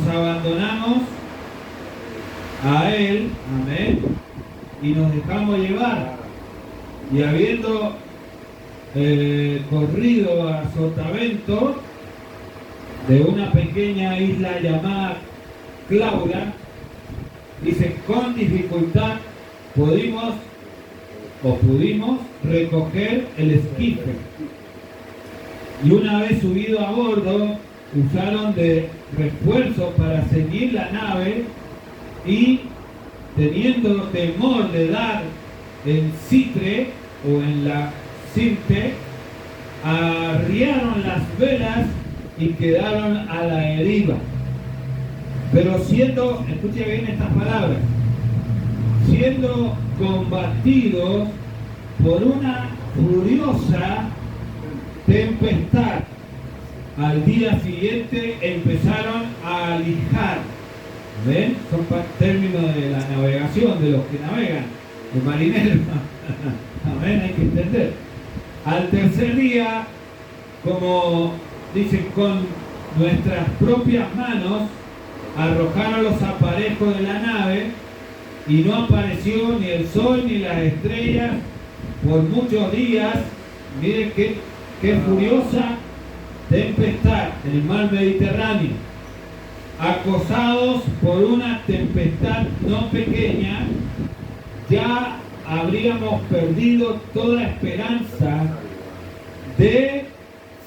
nos abandonamos a Él, amén, y nos dejamos llevar. Y habiendo corrido a Sotavento, de una pequeña isla llamada Claudia, dice, con dificultad pudimos recoger el esquife. Y una vez subido a bordo, usaron de refuerzo para seguir la nave y, teniendo temor de dar en Citre o en la Sirte, arriaron las velas y quedaron a la deriva. Pero siendo, escuche bien estas palabras, siendo combatidos por una furiosa tempestad, al día siguiente empezaron a alijar. ¿Ven? Son términos de la navegación, de los que navegan, los marineros. ¿Ven? Hay que entender. Al tercer día, como dicen, con nuestras propias manos arrojaron los aparejos de la nave y no apareció ni el sol ni las estrellas por muchos días. Miren qué furiosa tempestad en el mar Mediterráneo. Acosados por una tempestad no pequeña, ya habríamos perdido toda esperanza de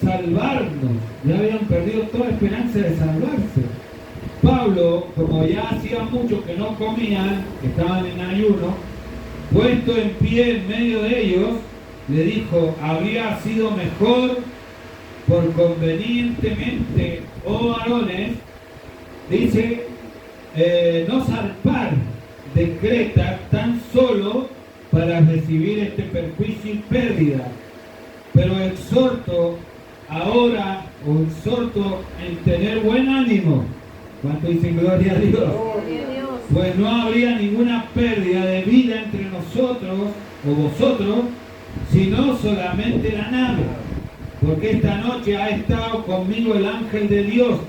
salvarnos. Ya habían perdido toda esperanza de salvarse. Pablo, como ya hacía mucho que no comían, que estaban en ayuno, puesto en pie en medio de ellos, le dijo, habría sido mejor por convenientemente, oh varones, dice, no zarpar de Creta tan solo para recibir este perjuicio y pérdida, pero exhorto en tener buen ánimo. ¿Cuánto dicen gloria a Dios? Pues no habría ninguna pérdida de vida entre nosotros o vosotros, sino solamente la nave. Porque esta noche ha estado conmigo el ángel de Dios,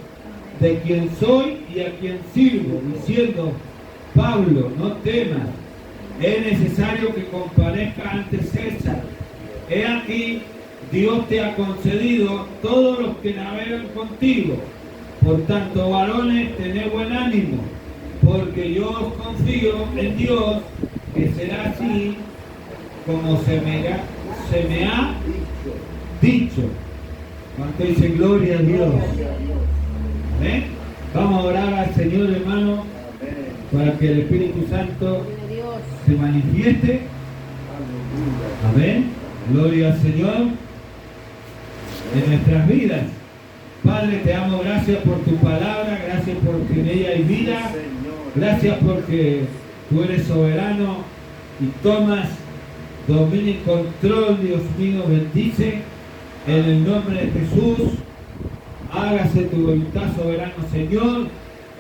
de quien soy y a quien sirvo, diciendo, Pablo, no temas, es necesario que comparezca ante César. He aquí, Dios te ha concedido todos los que navegan contigo. Por tanto, varones, tened buen ánimo, porque yo os confío en Dios, que será así como se me ha dicho. ¿Cuánto dice gloria a Dios? ¿Amén? Vamos a orar al Señor, hermano, para que el Espíritu Santo se manifieste. Amén. Gloria al Señor en nuestras vidas. Padre, te amo, gracias por tu palabra, gracias porque en ella hay vida, gracias porque tú eres soberano y tomas dominio y control. Dios mío, bendice en el nombre de Jesús. Hágase tu voluntad, soberano Señor,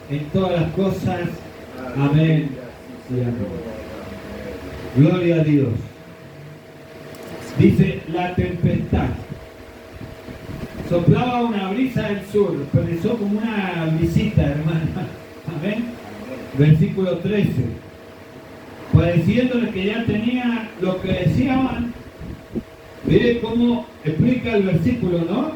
en todas las cosas. Amén y amén. Gloria a Dios. Dice, la tempestad. Soplaba una brisa del sur, pensó como una brisita, hermano. Amén. Versículo 13. Pareciéndole que ya tenía lo que decían. Mire cómo explica el versículo, ¿no?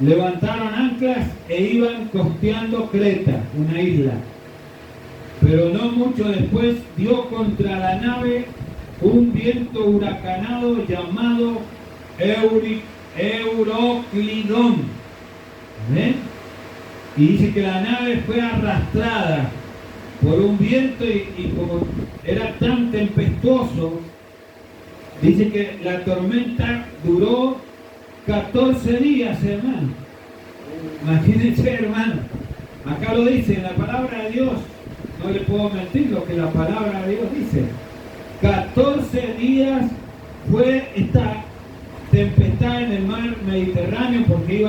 Levantaron anclas e iban costeando Creta, una isla. Pero no mucho después dio contra la nave un viento huracanado llamado Euroclidón. ¿Ven? Y dice que la nave fue arrastrada por un viento y como era tan tempestuoso, dice que la tormenta duró 14 días, hermano. Imagínense, hermano. Acá lo dice en la palabra de Dios. No le puedo mentir lo que la palabra de Dios dice. 14 días fue esta tempestad en el mar Mediterráneo, porque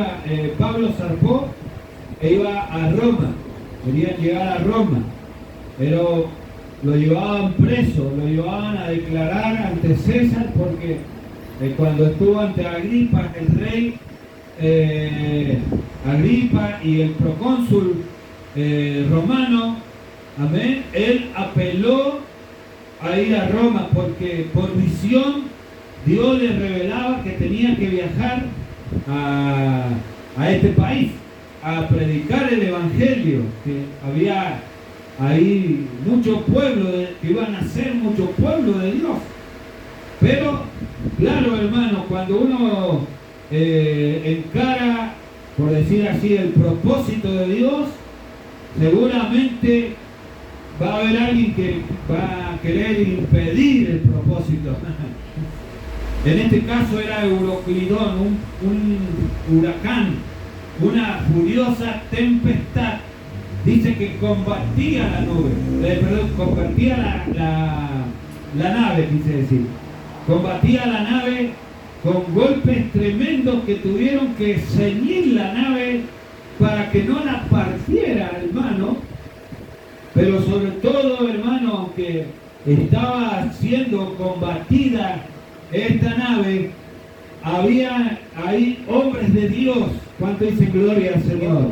Pablo zarpó e iba a Roma. Querían llegar a Roma, pero lo llevaban preso, lo llevaban a declarar ante César, porque cuando estuvo ante Agripa, el rey Agripa y el procónsul romano, amén, él apeló a ir a Roma porque por visión Dios le revelaba que tenía que viajar a este país a predicar el evangelio, que había ahí muchos pueblos, que iban a ser muchos pueblos de Dios. Pero, claro, hermano, cuando uno encara, por decir así, el propósito de Dios, seguramente va a haber alguien que va a querer impedir el propósito. En este caso era Euroclidón, un huracán, una furiosa tempestad. Dice que combatía la nube, combatía la nave, quise decir. Combatía la nave con golpes tremendos que tuvieron que ceñir la nave para que no la partiera, hermano. Pero sobre todo, hermano, aunque estaba siendo combatida esta nave, había ahí hombres de Dios. ¿Cuánto dicen gloria al Señor?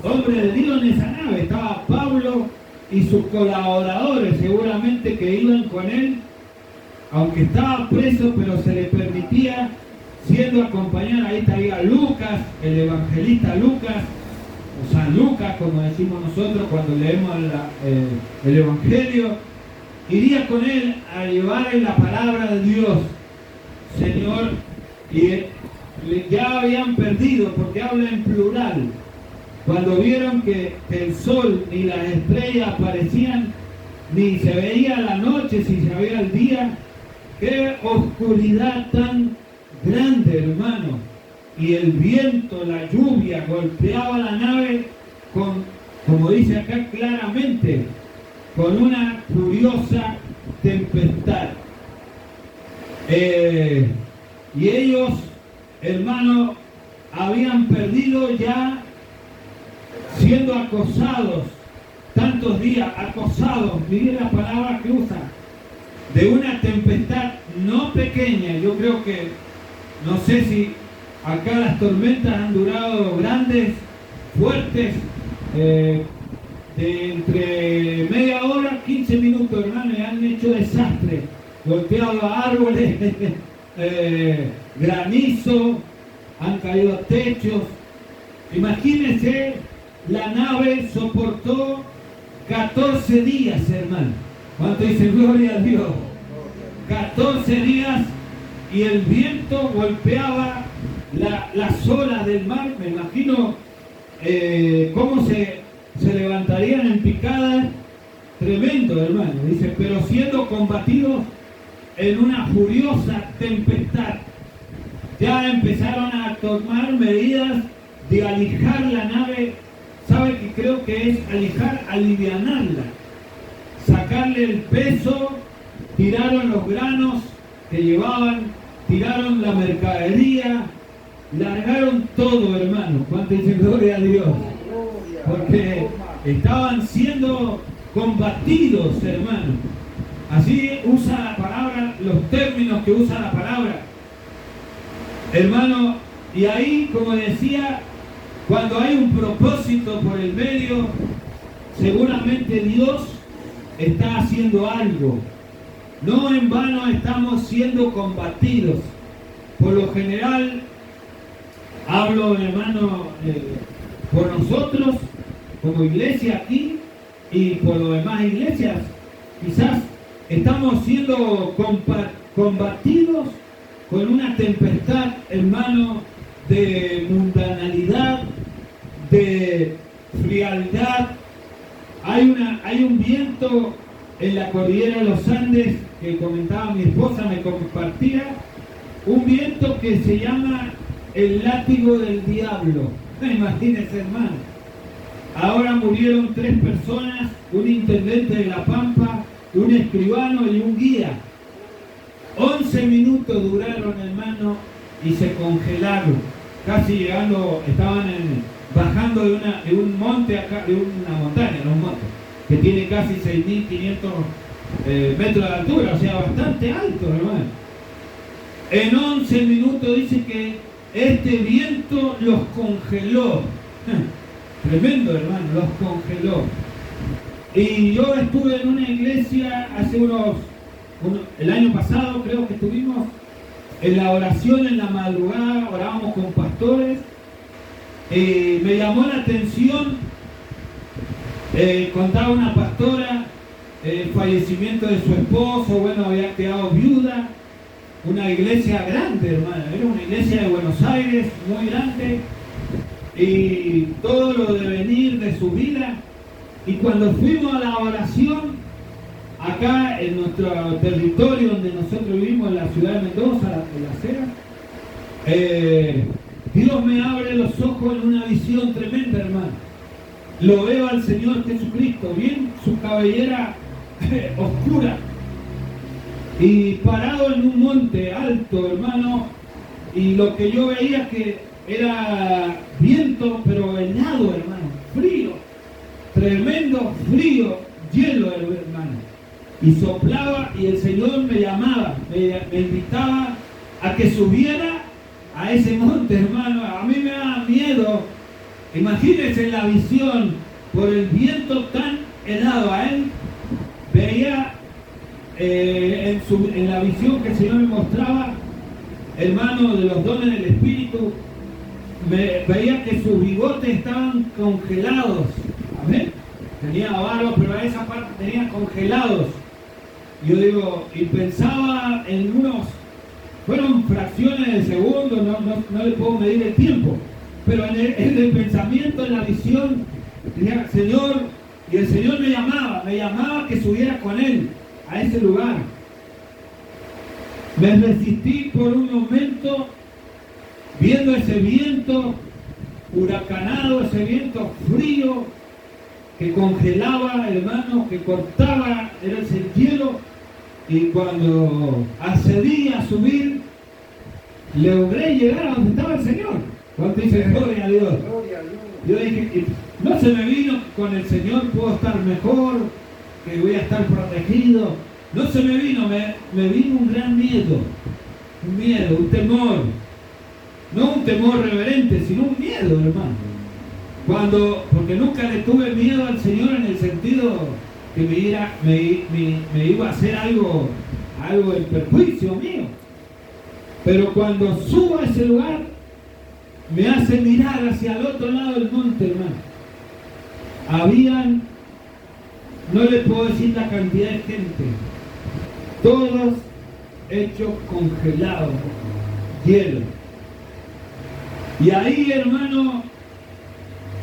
Hombres de Dios en esa nave. Estaba Pablo y sus colaboradores, seguramente que iban con él, aunque estaba preso, pero se le permitía siendo acompañado. Ahí estaría Lucas, el evangelista Lucas, o San Lucas, como decimos nosotros cuando leemos el evangelio. Iría con él a llevarle la palabra de Dios, Señor, y ya habían perdido, porque habla en plural. Cuando vieron que el sol ni las estrellas aparecían, ni se veía la noche, si se veía el día, qué oscuridad tan grande, hermano. Y el viento, la lluvia, golpeaba la nave con, como dice acá claramente, con una furiosa tempestad. Y ellos, hermanos, habían perdido ya, siendo acosados tantos días, acosados, miren la palabra que usa, de una tempestad no pequeña. Yo creo que, no sé si acá las tormentas han durado grandes, fuertes, de entre media hora, 15 minutos, hermano, y han hecho desastre, golpeado a árboles, granizo, han caído techos. Imagínense, la nave soportó 14 días, hermano. ¿Cuánto dice gloria a Dios? 14 días, y el viento golpeaba las olas del mar. Me imagino cómo se levantarían en picadas. Tremendo, hermano. Dice, pero siendo combatidos en una furiosa tempestad. Ya empezaron a tomar medidas de alijar la nave. ¿Sabe que creo que es alijar, alivianarla? Sacarle el peso, tiraron los granos que llevaban, tiraron la mercadería, largaron todo, hermano. ¿Cuánto dicen gloria a Dios? Porque estaban siendo combatidos, hermano. Así usa la palabra, los términos que usa la palabra, hermano. Y ahí, como decía, cuando hay un propósito por el medio, seguramente Dios está haciendo algo. No en vano estamos siendo combatidos. Por lo general, hablo, hermano, por nosotros como iglesia aquí y por las demás iglesias. Quizás estamos siendo combatidos con una tempestad, hermano, de mundanalidad, de frialdad. Hay un viento en la cordillera de los Andes que comentaba mi esposa, me compartía, un viento que se llama el látigo del diablo. Imagínense, hermano. Ahora murieron 3 personas, un intendente de La Pampa, un escribano y un guía. 11 minutos duraron, hermano, y se congelaron. Casi llegando, estaban bajando de un monte acá, de una montaña, no un monte, que tiene casi 6.500 metros de altura, o sea, bastante alto, hermano. En 11 minutos dice que este viento los congeló. Tremendo, hermano, los congeló. Y yo estuve en una iglesia hace el año pasado creo que estuvimos en la oración en la madrugada, orábamos con pastores. Me llamó la atención, contaba una pastora el fallecimiento de su esposo, bueno, había quedado viuda, una iglesia grande, hermano, era una iglesia de Buenos Aires, muy grande, y todo lo devenir de su vida. Y cuando fuimos a la oración, acá en nuestro territorio donde nosotros vivimos, en la ciudad de Mendoza, en La Cera, Dios me abre los ojos en una visión tremenda, hermano. Lo veo al Señor Jesucristo, bien su cabellera oscura, y parado en un monte alto, hermano, y lo que yo veía que era viento, pero helado, hermano, frío, tremendo frío, hielo, hermano, y soplaba, y el Señor me llamaba, me invitaba a que subiera a ese monte, hermano. A mí me da miedo, imagínense la visión, por el viento tan helado. A él veía en la visión que el Señor me mostraba, hermano, de los dones del Espíritu, veía que sus bigotes estaban congelados. Amén. Tenía barba, pero a esa parte tenía congelados. Yo digo, y pensaba en fueron fracciones de segundo, no le puedo medir el tiempo, pero en el pensamiento, en la visión, decía, Señor, y el Señor me llamaba que subiera con Él a ese lugar. Me resistí por un momento, viendo ese viento huracanado, ese viento frío, que congelaba, hermano, que cortaba, era ese hielo. Y cuando accedí a subir, logré llegar a donde estaba el Señor. ¿Cuánto dice gloria a Dios? Yo dije, no se me vino con el Señor, puedo estar mejor, que voy a estar protegido. No se me vino, me vino un gran miedo, un temor. No un temor reverente, sino un miedo, hermano. Porque nunca le tuve miedo al Señor en el sentido que me iba a hacer algo en perjuicio mío. Pero cuando subo a ese lugar, me hace mirar hacia el otro lado del monte, hermano. No le puedo decir la cantidad de gente, todos hechos congelados, hielo. Y ahí, hermano,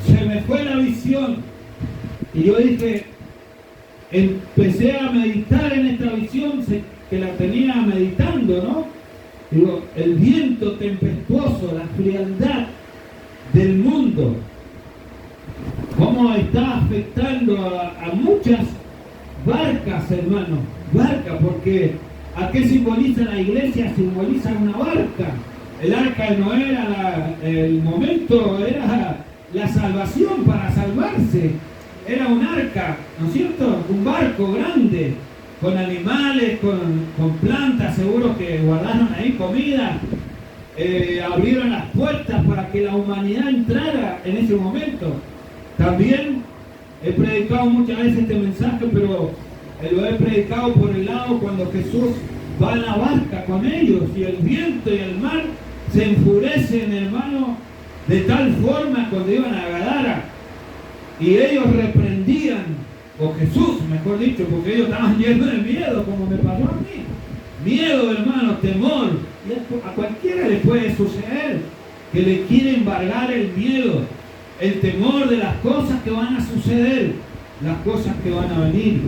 se me fue la visión. Y yo dije, empecé a meditar en esta visión que la tenía meditando, ¿no? Digo, el viento tempestuoso, la frialdad del mundo, cómo está afectando a muchas barcas, hermano, barcas, porque ¿a qué simboliza la iglesia? Simboliza una barca. El arca de Noé el momento era la salvación, para salvarse. Era un arca, ¿no es cierto? Un barco grande, con animales, con plantas, seguro que guardaron ahí comida. Abrieron las puertas para que la humanidad entrara en ese momento. También he predicado muchas veces este mensaje, pero lo he predicado por el lado cuando Jesús va en la barca con ellos y el viento y el mar se enfurecen, hermano, de tal forma cuando iban a Gadara, y ellos reprendían, o Jesús, mejor dicho, porque ellos estaban llenos de miedo, como me pasó a mí. Miedo, hermano, temor. Y a cualquiera le puede suceder que le quiere embargar el miedo, el temor de las cosas que van a suceder, las cosas que van a venir.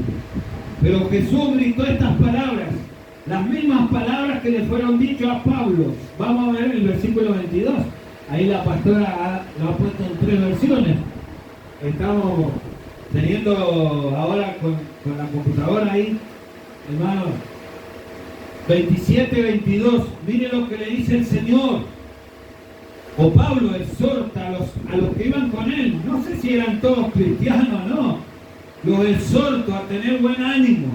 Pero Jesús gritó estas palabras, las mismas palabras que le fueron dichas a Pablo. Vamos a ver el versículo 22. Ahí la pastora lo ha puesto en 3 versiones. Estamos teniendo ahora con la computadora ahí, hermano. 27, 22. Mire lo que le dice el Señor. O Pablo exhorta a los que iban con él. No sé si eran todos cristianos o no. Los exhorto a tener buen ánimo,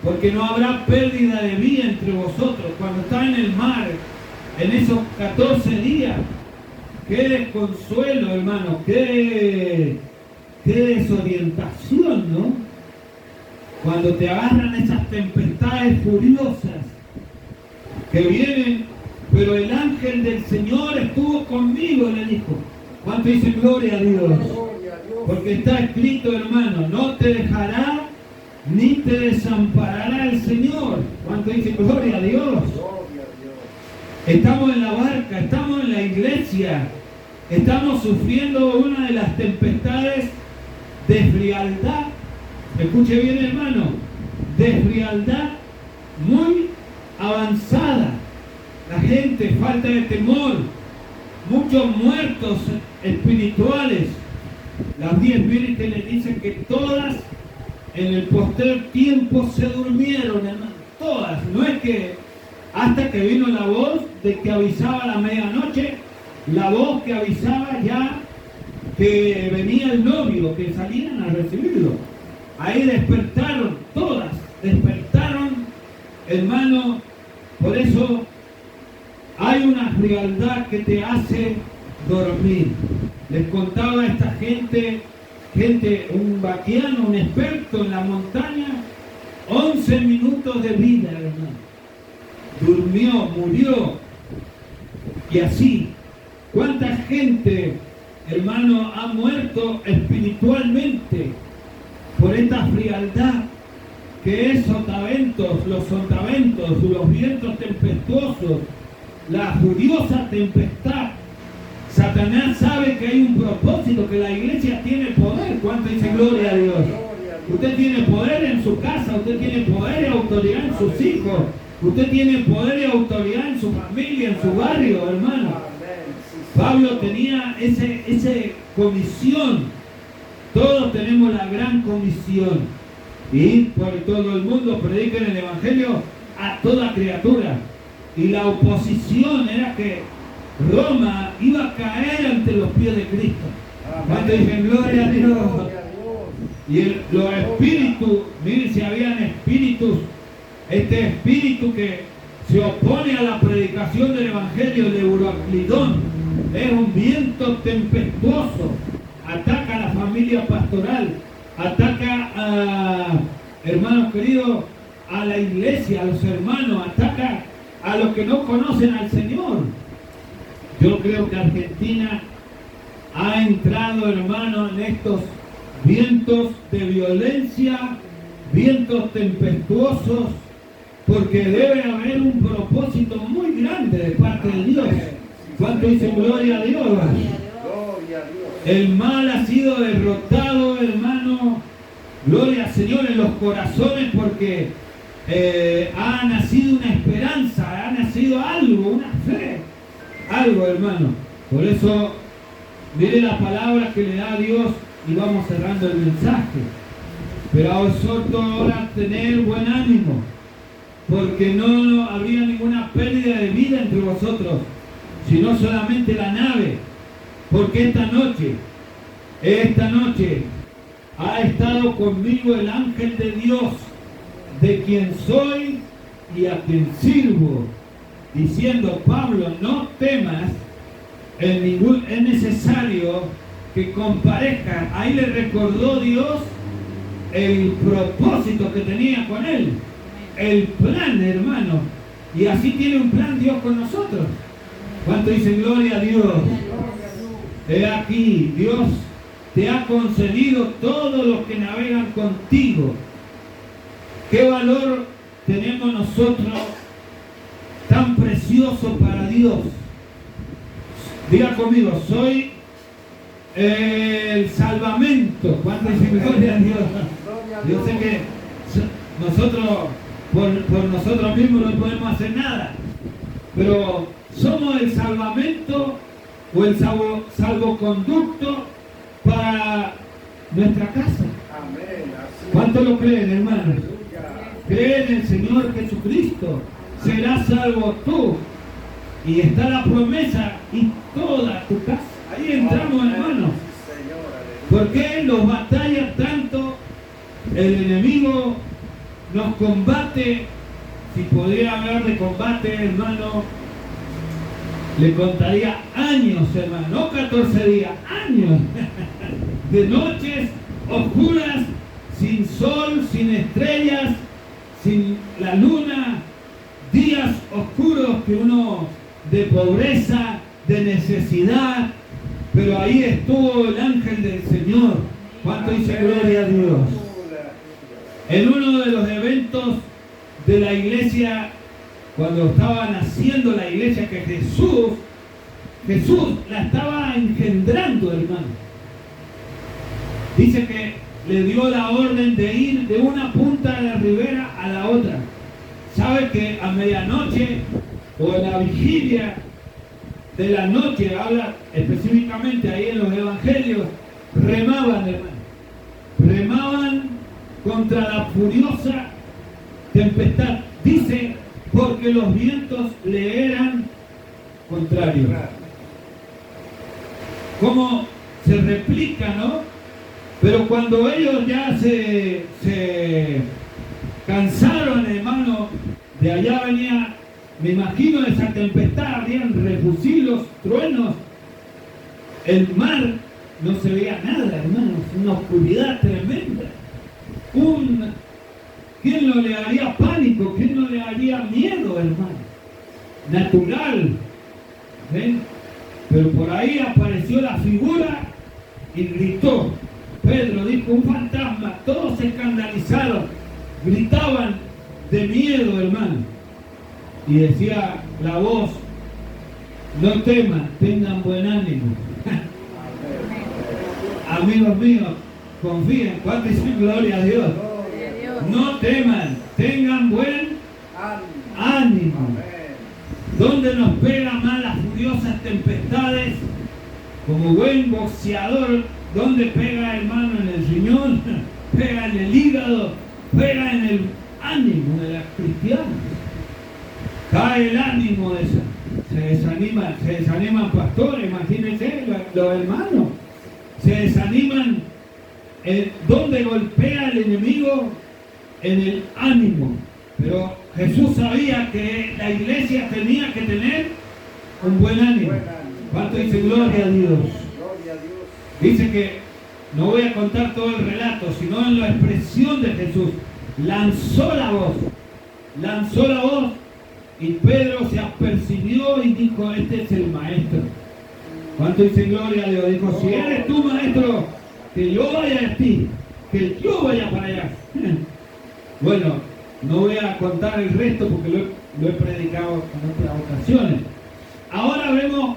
porque no habrá pérdida de vida entre vosotros. Cuando está en el mar, en esos 14 días, qué desconsuelo, hermano, qué desorientación, ¿no? Cuando te agarran esas tempestades furiosas que vienen, pero el ángel del Señor estuvo conmigo, le dijo. ¿Cuánto dicen gloria a Dios? Porque está escrito, hermano, no te dejará ni te desamparará el Señor. ¿Cuánto dicen gloria a Dios? Estamos en la barca, estamos en la iglesia, estamos sufriendo una de las tempestades de frialdad. Escuche bien, hermano, de frialdad muy avanzada. La gente, falta de temor, muchos muertos espirituales. Las 10 vírgenes dicen que todas en el postrer tiempo se durmieron, hermano. Todas, no es que hasta que vino la voz de que avisaba a la medianoche, la voz que avisaba ya que venía el novio, que salían a recibirlo. Ahí despertaron, todas despertaron, hermano. Por eso hay una frialdad que te hace dormir. Les contaba a esta gente, un vaquiano, un experto en la montaña, 11 minutos de vida, hermano. Durmió, murió. Y así, ¿cuánta gente, hermano, ha muerto espiritualmente por esta frialdad que es sotaventos, los vientos tempestuosos, la furiosa tempestad? Satanás sabe que hay un propósito, que la iglesia tiene poder. ¿Cuánto dice gloria a Dios? Usted tiene poder en su casa, usted tiene poder y autoridad en sus hijos, usted tiene poder y autoridad en su familia, en su barrio, hermano. Pablo tenía esa comisión. Todos tenemos la gran comisión. Ir por todo el mundo, prediquen el evangelio a toda criatura. Y la oposición era que Roma iba a caer ante los pies de Cristo. Cuando dicen gloria a Dios. Y los espíritus, miren si habían espíritus, este espíritu que se opone a la predicación del evangelio de Euroclidón, es un viento tempestuoso, ataca a la familia pastoral, ataca a, hermanos queridos, a la iglesia, a los hermanos, ataca a los que no conocen al Señor. Yo creo que Argentina ha entrado, hermano, en estos vientos de violencia, vientos tempestuosos, porque debe haber un propósito muy grande de parte de Dios. ¿Cuánto dicen gloria a Dios? El mal ha sido derrotado, hermano. Gloria al Señor en los corazones, porque ha nacido una esperanza, ha nacido algo, una fe. Algo, hermano. Por eso, mire la palabra que le da a Dios y vamos cerrando el mensaje. Pero os exhorto ahora a tener buen ánimo, porque no habría ninguna pérdida de vida entre vosotros, sino solamente la nave. Porque esta noche ha estado conmigo el ángel de Dios, de quien soy y a quien sirvo, diciendo: Pablo, no temas, es necesario que comparezca. Ahí le recordó Dios el propósito que tenía con él, el plan, hermano. Y así tiene un plan Dios con nosotros. ¿Cuánto dicen gloria a Dios? He aquí, Dios te ha concedido todos los que navegan contigo. ¿Qué valor tenemos nosotros tan precioso para Dios? Diga conmigo: soy el salvamento. ¿Cuánto dicen gloria a Dios? Yo sé que nosotros por nosotros mismos no podemos hacer nada, pero somos el salvamento o el salvoconducto para nuestra casa. ¿Cuánto lo creen, hermanos? Creen en el Señor Jesucristo, serás salvo tú. Y está la promesa y toda tu casa. Ahí entramos, hermanos. ¿Por qué nos batalla tanto? El enemigo nos combate. Si podría hablar de combate, hermano, Le contaría años, hermano, no 14 días, años de noches oscuras, sin sol, sin estrellas, sin la luna, días oscuros que uno de pobreza, de necesidad, pero ahí estuvo el ángel del Señor. ¿Cuánto dice gloria a Dios? En uno de los eventos de la iglesia, cuando estaba naciendo la iglesia, que Jesús la estaba engendrando, hermano. Dice que le dio la orden de ir de una punta de la ribera a la otra. ¿Sabe que a medianoche o en la vigilia de la noche, habla específicamente ahí en los evangelios, remaban, hermano? Remaban contra la furiosa tempestad. Dice, porque los vientos le eran contrarios. ¿Cómo se replica, no? Pero cuando ellos ya se cansaron, hermano, de allá venía, me imagino, esa tempestad, habían refusilos, truenos, el mar no se veía nada, hermano, una oscuridad tremenda. ¿Quién no le haría pánico? ¿Quién no le haría miedo, hermano? Natural. ¿Ven? Pero por ahí apareció la figura y gritó. Pedro dijo, un fantasma. Todos se escandalizaron. Gritaban de miedo, hermano. Y decía la voz, no teman, tengan buen ánimo. Amigos míos, confíen. ¿Cuánto dicen gloria a Dios? No teman, tengan buen ánimo. ¿Dónde nos pegan más las furiosas tempestades? Como buen boxeador, ¿dónde pega, hermano? En el riñón, pega en el hígado, pega en el ánimo de los cristianos. Cae el ánimo de esa. Se desaniman pastores, imagínense los hermanos. Se desaniman. ¿Dónde golpea el enemigo? En el ánimo. Pero Jesús sabía que la iglesia tenía que tener un buen ánimo. ¿Cuánto dice gloria a Dios? Dice que, no voy a contar todo el relato, sino en la expresión de Jesús, lanzó la voz, y Pedro se apercibió y dijo, este es el maestro. ¿Cuánto dice gloria a Dios? Dijo, si eres tú, maestro, que yo vaya a ti, que yo vaya para allá. Bueno, no voy a contar el resto porque lo he predicado en otras ocasiones. Ahora vemos,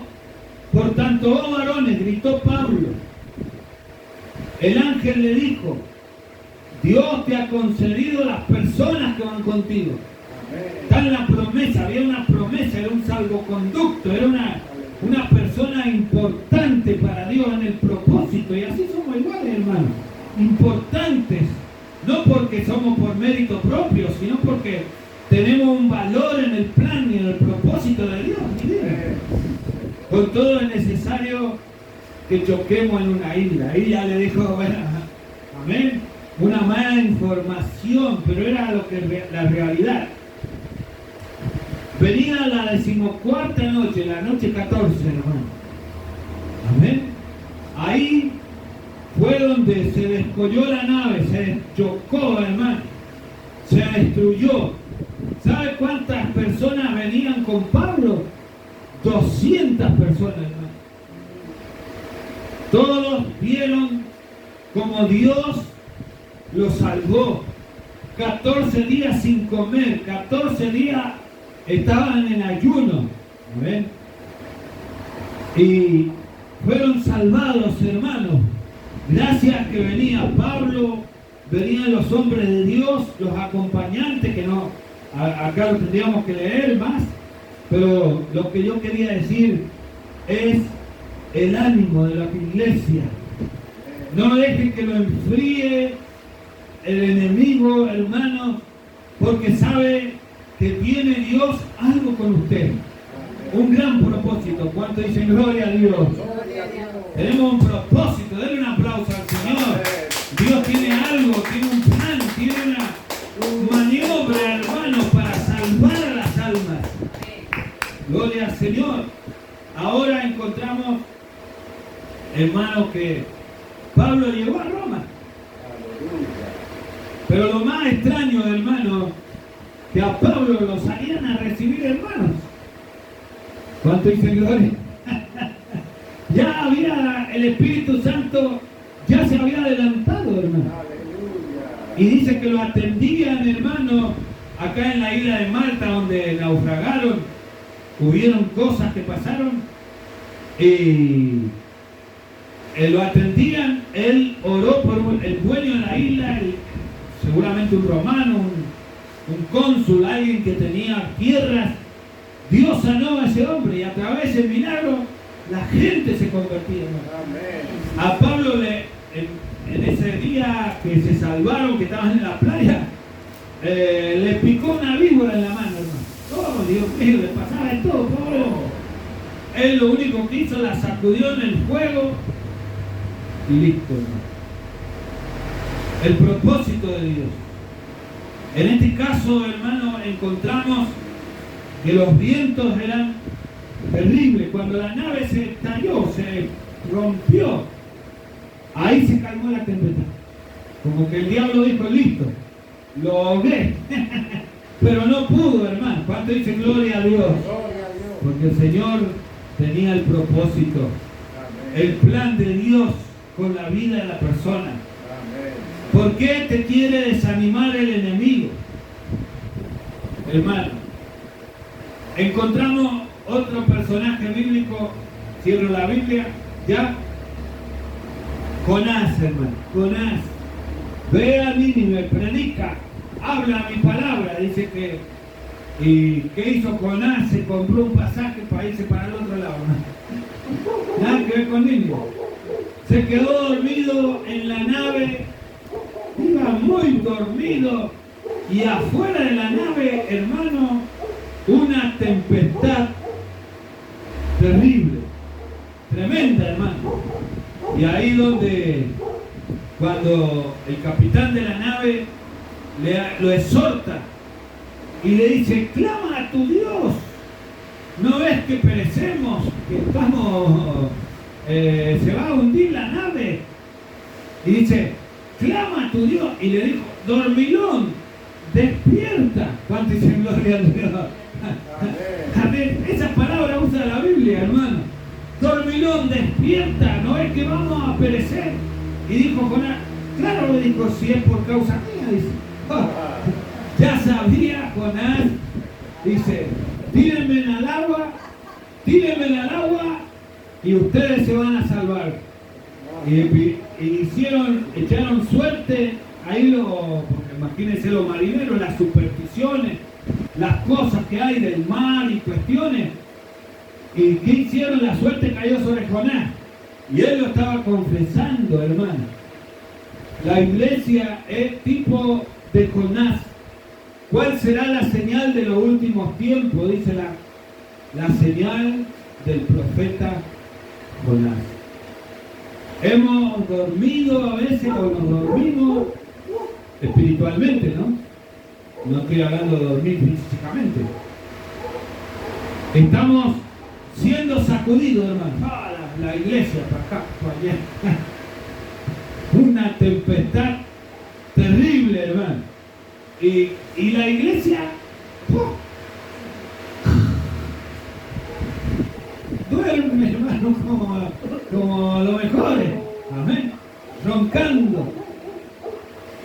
por tanto, oh varones, gritó Pablo. El ángel le dijo, Dios te ha concedido las personas que van contigo. Está en la promesa, había una promesa, era un salvoconducto, era una persona importante para Dios en el propósito. Y así somos iguales, hermanos, importantes. No porque somos por mérito propio, sino porque tenemos un valor en el plan y en el propósito de Dios. Con todo es necesario que choquemos en una isla. Ahí ya le dijo, bueno, amén, una mala información, pero era la realidad. Venía la 14ª noche, la noche 14, hermano. Amén. Ahí fue donde se descolló la nave, se chocó, hermano, se destruyó. ¿Sabe cuántas personas venían con Pablo? 200 personas, hermano. Todos vieron como Dios los salvó. 14 días sin comer, 14 días estaban en ayuno. ¿Ven? Y fueron salvados, hermanos. Gracias que venía Pablo, venían los hombres de Dios, los acompañantes, que no, acá lo tendríamos que leer más, pero lo que yo quería decir es el ánimo de la iglesia. No deje que lo enfríe el enemigo, hermano, porque sabe que tiene Dios algo con usted. Un gran propósito. ¿Cuánto dicen gloria a Dios? Tenemos un propósito. Denle un aplauso al Señor. Dios tiene algo, tiene un plan, tiene una maniobra, hermano, para salvar a las almas. Gloria al Señor. hermano, que Pablo llegó a Roma. Pero lo más extraño, hermano, que a Pablo lo salían a recibir hermanos. ¿Cuánto dice gloria? Ya había el Espíritu Santo, ya se había adelantado, hermano. Y dice que lo atendían, hermano, acá en la isla de Malta, donde naufragaron. Hubieron cosas que pasaron y lo atendían. Él oró por el dueño de la isla, seguramente un romano, un cónsul, alguien que tenía tierras. Dios sanó a ese hombre y a través del milagro la gente se convertía. A Pablo en ese día que se salvaron, que estaban en la playa, le picó una víbora en la mano, hermano. Oh, Dios mío, le pasaba de todo, pobre. Él lo único que hizo, la sacudió en el fuego y listo, hermano. El propósito de Dios. En este caso, hermano, encontramos que los vientos eran terribles. Cuando la nave se estalló, se rompió, ahí se calmó la tempestad. Como que el diablo dijo, listo, lo ahogué. Pero no pudo, hermano. ¿Cuánto dice gloria a Dios? Porque el Señor tenía el propósito, el plan de Dios con la vida de la persona. ¿Por qué te quiere desanimar el enemigo? Hermano, encontramos otro personaje bíblico, cierro la Biblia, ¿ya? Jonás, hermano, Jonás. Ve a Nínive, predica, habla mi palabra, dice que. ¿Y qué hizo Jonás? Se compró un pasaje para irse para el otro lado, ¿no? Nada que ver con Nínive. Se quedó dormido en la nave, iba muy dormido, y afuera de la nave, hermano, una tempestad terrible, tremenda, hermano. Y ahí donde, cuando el capitán de la nave lo exhorta y le dice, clama a tu Dios, ¿no ves que perecemos, que estamos, se va a hundir la nave? Y dice, clama a tu Dios. Y le dijo, dormilón, despierta. ¿Cuánto dicen gloria a Dios? A ver, esa palabra usa la Biblia, hermano. Dormilón, despierta, ¿no es que vamos a perecer? Y dijo Jonás, claro, le dijo, si es por causa mía, dice. Oh, ya sabía Jonás, dice, tírenme al agua y ustedes se van a salvar. Y echaron suerte, ahí porque imagínense los marineros, las supersticiones, las cosas que hay del mar y cuestiones. ¿Y qué hicieron? La suerte cayó sobre Jonás. Y él lo estaba confesando, hermano. La iglesia es tipo de Jonás. ¿Cuál será la señal de los últimos tiempos? Dice la señal del profeta Jonás. Hemos dormido a veces, o nos dormimos espiritualmente, ¿no? No estoy hablando de dormir físicamente. Estamos siendo sacudidos, hermano. Ah, la iglesia, para acá, para allá. Una tempestad terrible, hermano. Y la iglesia, duerme, hermano, como lo mejor. Amén. Roncando.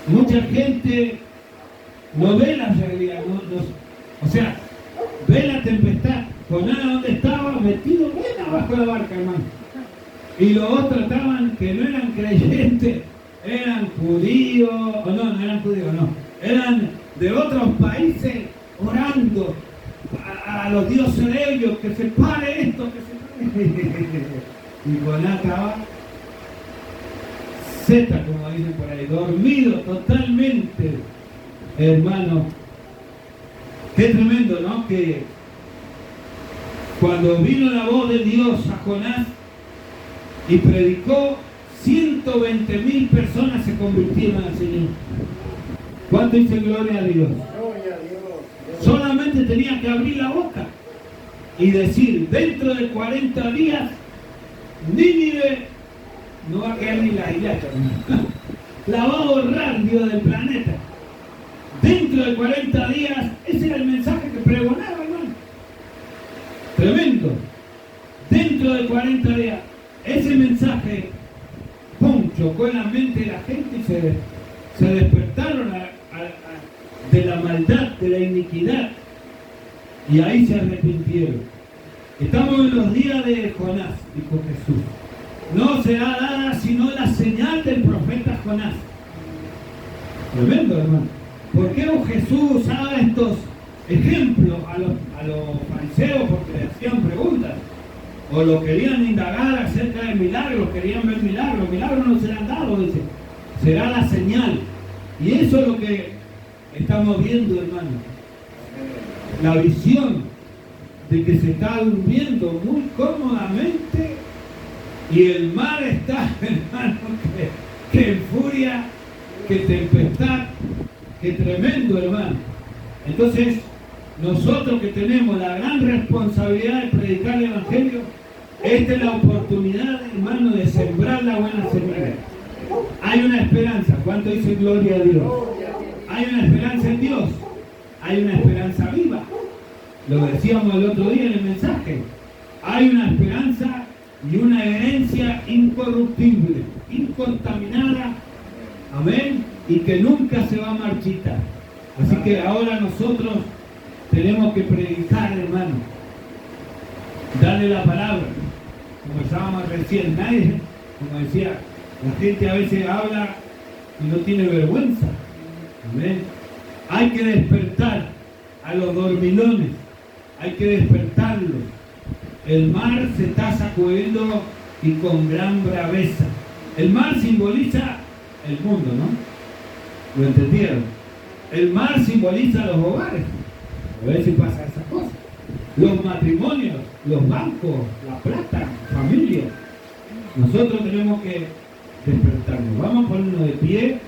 Mucha gente no ve la realidad, o sea, ve la tempestad. Jonás, donde estaba metido bien abajo de la barca, hermano. Y los otros estaban, que no eran creyentes, eran judíos, o no eran judíos, no. Eran de otros países orando a los dioses de ellos, que se pare esto, que se pare. Y Jonás estaba zeta, como dicen por ahí, dormido totalmente, hermano. Qué tremendo, ¿no? Que cuando vino la voz de Dios a Jonás y predicó, 120.000 personas se convirtieron al Señor. ¿Cuánto dice gloria a Dios? Gloria a Dios. Solamente tenía que abrir la boca y decir, dentro de 40 días, Nínive no va a quedar ni la hilacha. La va a borrar Dios del planeta. Dentro de 40 días, ese era el mensaje que pregonaba, hermano. Tremendo. Dentro de 40 días, ese mensaje, ¡pum!, chocó en la mente de la gente y se despertaron de la maldad, de la iniquidad. Y ahí se arrepintieron. Estamos en los días de Jonás, dijo Jesús. No será dada sino la señal del profeta Jonás. Tremendo, hermano. ¿Por qué Jesús usaba estos ejemplos a los fariseos? Porque le hacían preguntas. O lo querían indagar acerca de milagros, querían ver milagros. Milagros no serán dados, dice. Será la señal. Y eso es lo que estamos viendo, hermano. La visión de que se está durmiendo muy cómodamente y el mar está, hermano, que en furia, que tempestad, que tremendo, hermano. Entonces, nosotros que tenemos la gran responsabilidad de predicar el Evangelio, esta es la oportunidad, hermano, de sembrar la buena semilla. Hay una esperanza. ¿Cuánto dice gloria a Dios? Hay una esperanza en Dios. Hay una esperanza viva. Lo decíamos el otro día en el mensaje. Hay una esperanza y una herencia incorruptible, incontaminada. Amén. Y que nunca se va a marchitar. Así que ahora nosotros tenemos que predicar, hermano. Darle la palabra. Como estábamos recién, nadie, como decía, la gente a veces habla y no tiene vergüenza. Amén. Hay que despertar a los dormilones. Hay que despertarlos. El mar se está sacudiendo y con gran braveza. El mar simboliza el mundo, ¿no? ¿Lo entendieron? El mar simboliza los hogares. A ver si pasa esas cosas. Los matrimonios, los bancos, la plata, familia. Nosotros tenemos que despertarnos. Vamos a ponernos de pie.